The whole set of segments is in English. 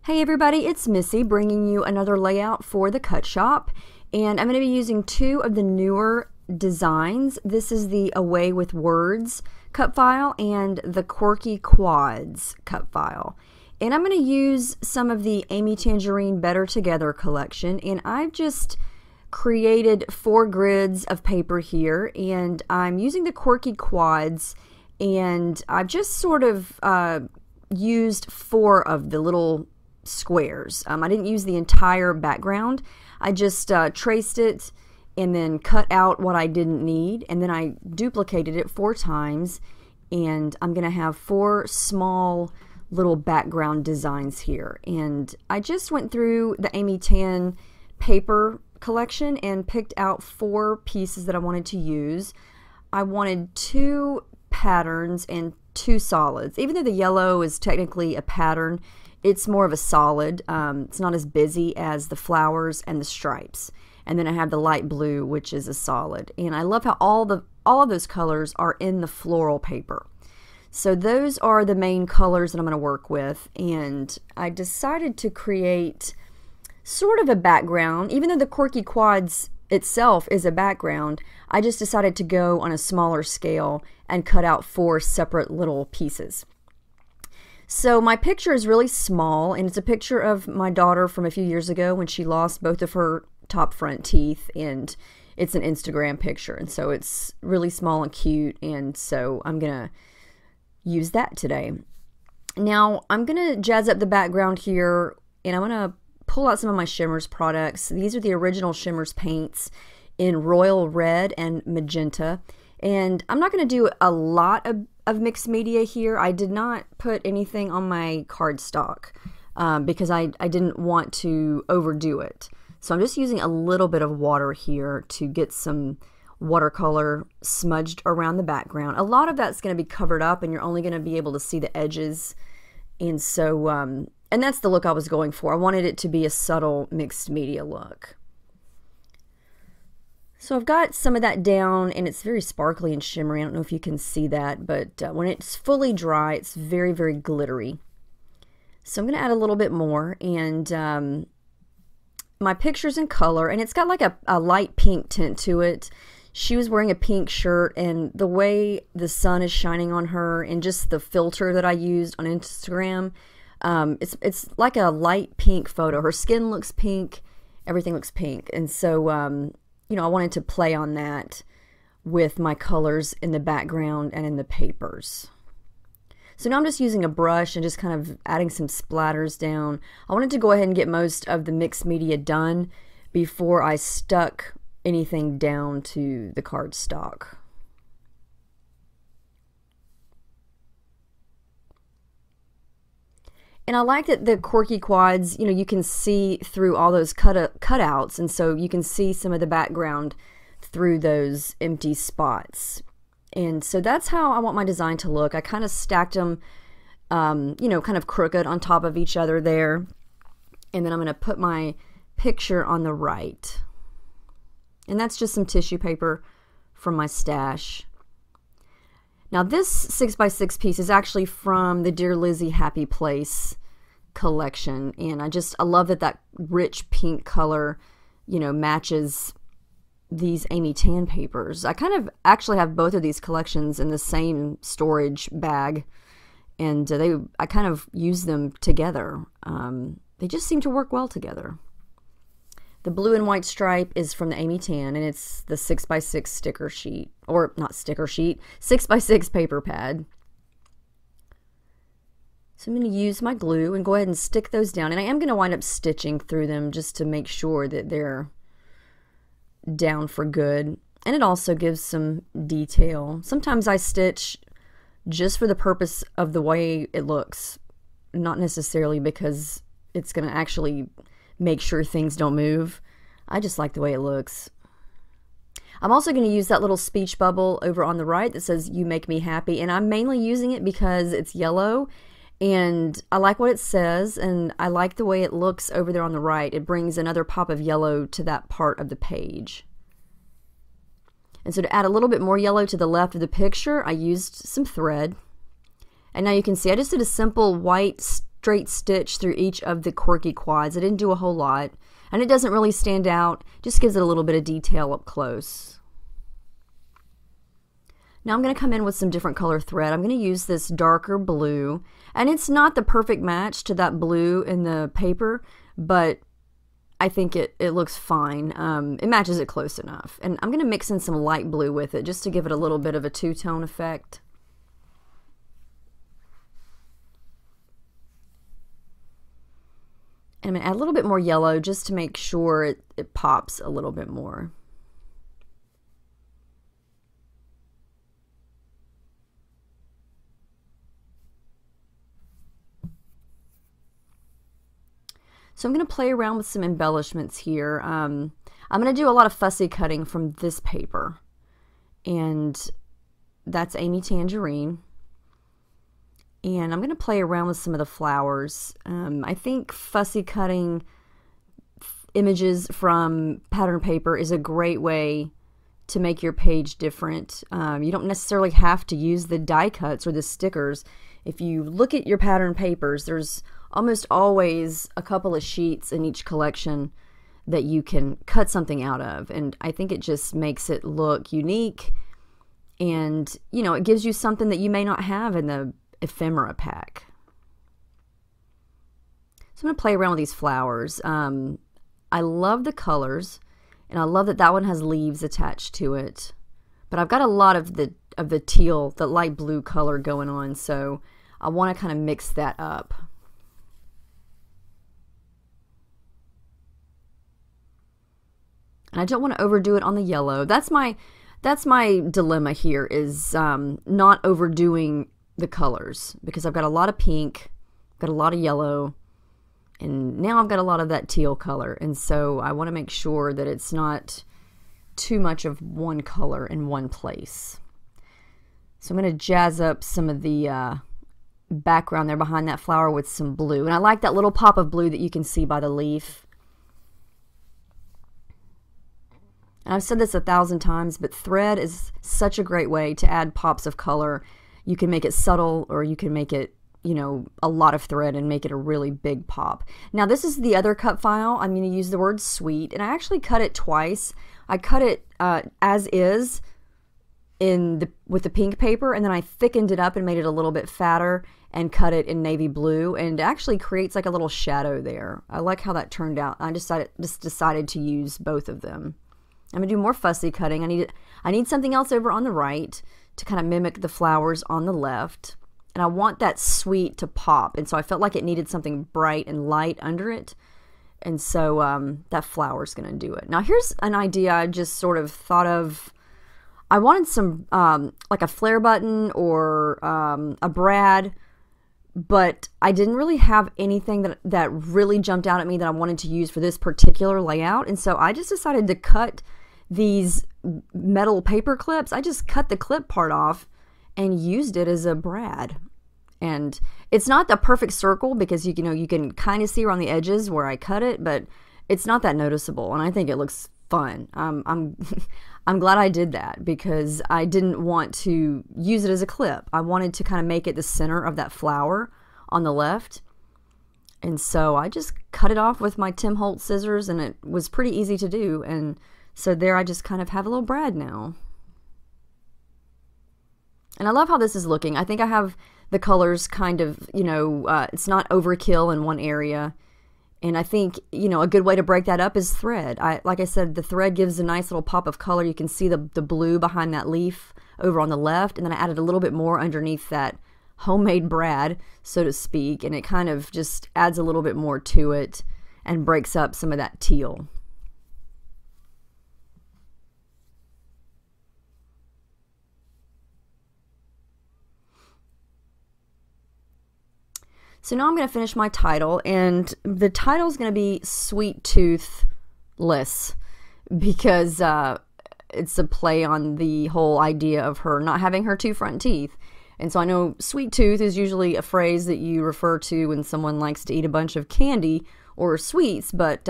Hey everybody, it's Missy bringing you another layout for the cut shop, and I'm going to be using two of the newer designs. This is the Away with Words cut file and the Quirky Quads cut file. And I'm going to use some of the Amy Tangerine Better Together collection, and I've just created 4 grids of paper here, and I'm using the Quirky Quads, and I've just sort of used 4 of the little squares. I didn't use the entire background. I just traced it and then cut out what I didn't need, and then I duplicated it 4 times, and I'm gonna have 4 small little background designs here. And I just went through the Amy Tan paper collection and picked out 4 pieces that I wanted to use. I wanted 2 patterns and 2 solids. Even though the yellow is technically a pattern, it's more of a solid. It's not as busy as the flowers and the stripes. And then I have the light blue, which is a solid. And I love how all of those colors are in the floral paper. So those are the main colors that I'm going to work with. And I decided to create sort of a background. Even though the Quirky Quads itself is a background, I just decided to go on a smaller scale and cut out 4 separate little pieces. So my picture is really small, and it's a picture of my daughter from a few years ago when she lost both of her top front teeth, and it's an Instagram picture, and so it's really small and cute, and so I'm gonna use that today. Now I'm gonna jazz up the background here, and I'm gonna pull out some of my Shimmers products. These are the original Shimmers paints in Royal Red and Magenta, and I'm not gonna do a lot of mixed media here. I did not put anything on my cardstock because I didn't want to overdo it. So I'm just using a little bit of water here to get some watercolor smudged around the background. A lot of that's going to be covered up, and you're only going to be able to see the edges. And so, and that's the look I was going for. I wanted it to be a subtle mixed media look. So I've got some of that down, and it's very sparkly and shimmery. I don't know if you can see that, but when it's fully dry, it's very, very glittery. So I'm going to add a little bit more, and my picture's in color, and it's got like a light pink tint to it. She was wearing a pink shirt, and the way the sun is shining on her and just the filter that I used on Instagram, it's like a light pink photo. Her skin looks pink, everything looks pink, and so you know, I wanted to play on that with my colors in the background and in the papers. So now I'm just using a brush and just kind of adding some splatters down. I wanted to go ahead and get most of the mixed media done before I stuck anything down to the cardstock. And I like that the Quirky Quads, you know, you can see through all those cutouts, and so you can see some of the background through those empty spots. And so that's how I want my design to look. I kind of stacked them, you know, kind of crooked on top of each other there. And then I'm going to put my picture on the right. And that's just some tissue paper from my stash. Now this 6x6 piece is actually from the Dear Lizzie Happy Place collection, and I love that rich pink color, you know, matches these Amy Tan papers. I kind of actually have both of these collections in the same storage bag, and I kind of use them together. They just seem to work well together. The blue and white stripe is from the Amy Tan, and it's the 6x6 sticker sheet, or not sticker sheet, 6x6 paper pad. So I'm going to use my glue and go ahead and stick those down, and I am going to wind up stitching through them just to make sure that they're down for good. And it also gives some detail. Sometimes I stitch just for the purpose of the way it looks, not necessarily because it's going to actually make sure things don't move. I just like the way it looks. I'm also going to use that little speech bubble over on the right that says "You make me happy," and I'm mainly using it because it's yellow and I like what it says, and I like the way it looks over there on the right. It brings another pop of yellow to that part of the page. And so to add a little bit more yellow to the left of the picture, I used some thread. And now you can see I just did a simple white straight stitch through each of the quirky quads. I didn't do a whole lot, and it doesn't really stand out, just gives it a little bit of detail up close. Now I'm going to come in with some different color thread. I'm going to use this darker blue, and it's not the perfect match to that blue in the paper, but I think it looks fine. It matches it close enough. And I'm going to mix in some light blue with it just to give it a little bit of a two-tone effect. And I'm going to add a little bit more yellow just to make sure it pops a little bit more. So I'm going to play around with some embellishments here. I'm going to do a lot of fussy cutting from this paper. And that's Amy Tangerine. And I'm going to play around with some of the flowers. I think fussy cutting images from pattern paper is a great way to make your page different. You don't necessarily have to use the die cuts or the stickers. If you look at your pattern papers, there's almost always a couple of sheets in each collection that you can cut something out of, and I think it just makes it look unique, and you know, it gives you something that you may not have in the ephemera pack. So I'm going to play around with these flowers. I love the colors, and I love that that one has leaves attached to it, but I've got a lot of the teal, the light blue color going on, so I want to kind of mix that up. And I don't want to overdo it on the yellow. That's my dilemma here, is not overdoing the colors, because I've got a lot of pink, got a lot of yellow, and now I've got a lot of that teal color, and so I want to make sure that it's not too much of one color in one place. So I'm going to jazz up some of the background there behind that flower with some blue, and I like that little pop of blue that you can see by the leaf. And I've said this 1,000 times, but thread is such a great way to add pops of color. You can make it subtle, or you can make it, you know, a lot of thread and make it a really big pop. Now this is the other cut file. I'm going to use the word sweet, and I actually cut it twice. I cut it as is with the pink paper, and then I thickened it up and made it a little bit fatter and cut it in navy blue, and it actually creates like a little shadow there. I like how that turned out. I just decided to use both of them. I'm going to do more fussy cutting. I need something else over on the right to kind of mimic the flowers on the left. And I want that sweet to pop. And so I felt like it needed something bright and light under it. And so that flower is going to do it. Now here's an idea I just sort of thought of. I wanted some like a flare button or a brad, but I didn't really have anything that really jumped out at me that I wanted to use for this particular layout. And so I just decided to cut these metal paper clips. I just cut the clip part off and used it as a brad. And it's not the perfect circle, because you can kind of see around the edges where I cut it, but it's not that noticeable, and I think it looks fun. I'm glad I did that, because I didn't want to use it as a clip. I wanted to kind of make it the center of that flower on the left. And so I just cut it off with my Tim Holtz scissors, and it was pretty easy to do. And so there I just kind of have a little brad now. And I love how this is looking. I think I have the colors kind of, it's not overkill in one area. And I think, a good way to break that up is thread. Like I said, the thread gives a nice little pop of color. You can see the blue behind that leaf over on the left. And then I added a little bit more underneath that homemade brad, so to speak. And it kind of just adds a little bit more to it and breaks up some of that teal. So now I'm going to finish my title, and the title is going to be Sweet Toothless, because it's a play on the whole idea of her not having her two front teeth. And so I know sweet tooth is usually a phrase that you refer to when someone likes to eat a bunch of candy or sweets, but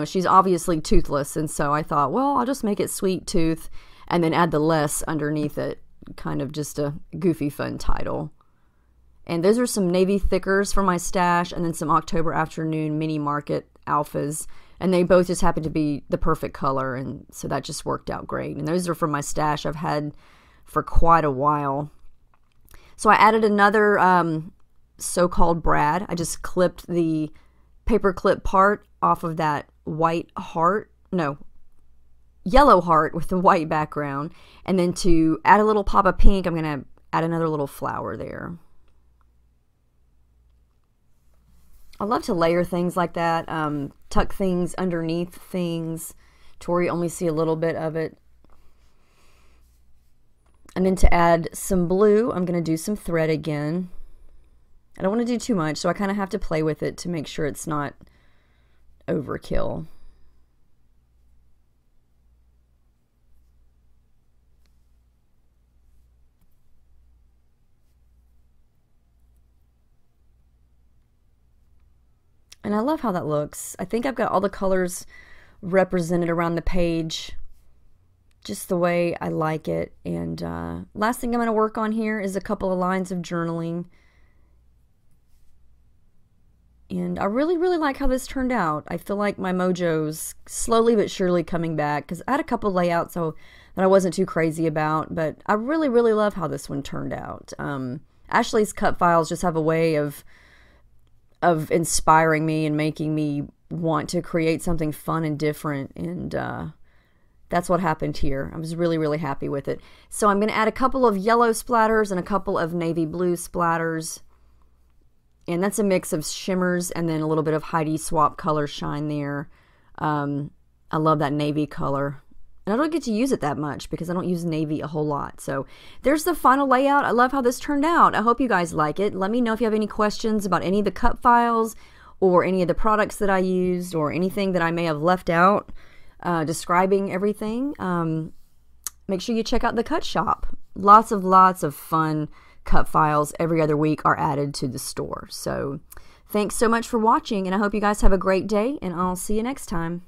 she's obviously toothless, and so I thought, well, I'll just make it Sweet Tooth and then add the less underneath it, kind of just a goofy fun title. And those are some navy thickers for my stash, and then some October Afternoon Mini Market alphas. And they both just happen to be the perfect color, and so that just worked out great. And those are from my stash I've had for quite a while. So I added another so-called brad. I just clipped the paper clip part off of that white heart, no, yellow heart with the white background. And then to add a little pop of pink, I'm going to add another little flower there. I love to layer things like that, tuck things underneath things to where you only see a little bit of it. And then to add some blue, I'm going to do some thread again. I don't want to do too much, so I kind of have to play with it to make sure it's not overkill. And I love how that looks. I think I've got all the colors represented around the page just the way I like it. And last thing I'm going to work on here is a couple of lines of journaling. And I really, really like how this turned out. I feel like my mojo's slowly but surely coming back, because I had a couple layouts that I wasn't too crazy about, but I really, really love how this one turned out. Ashley's cut files just have a way of inspiring me and making me want to create something fun and different, and that's what happened here. I was really, really happy with it. So I'm going to add a couple of yellow splatters and a couple of navy blue splatters, and that's a mix of shimmers and then a little bit of Heidi Swap color shine there. I love that navy color. And I don't get to use it that much because I don't use navy a whole lot. So there's the final layout. I love how this turned out. I hope you guys like it. Let me know if you have any questions about any of the cut files or any of the products that I used or anything that I may have left out describing everything. Make sure you check out the cut shop. Lots of fun cut files every other week are added to the store. So thanks so much for watching, and I hope you guys have a great day, and I'll see you next time.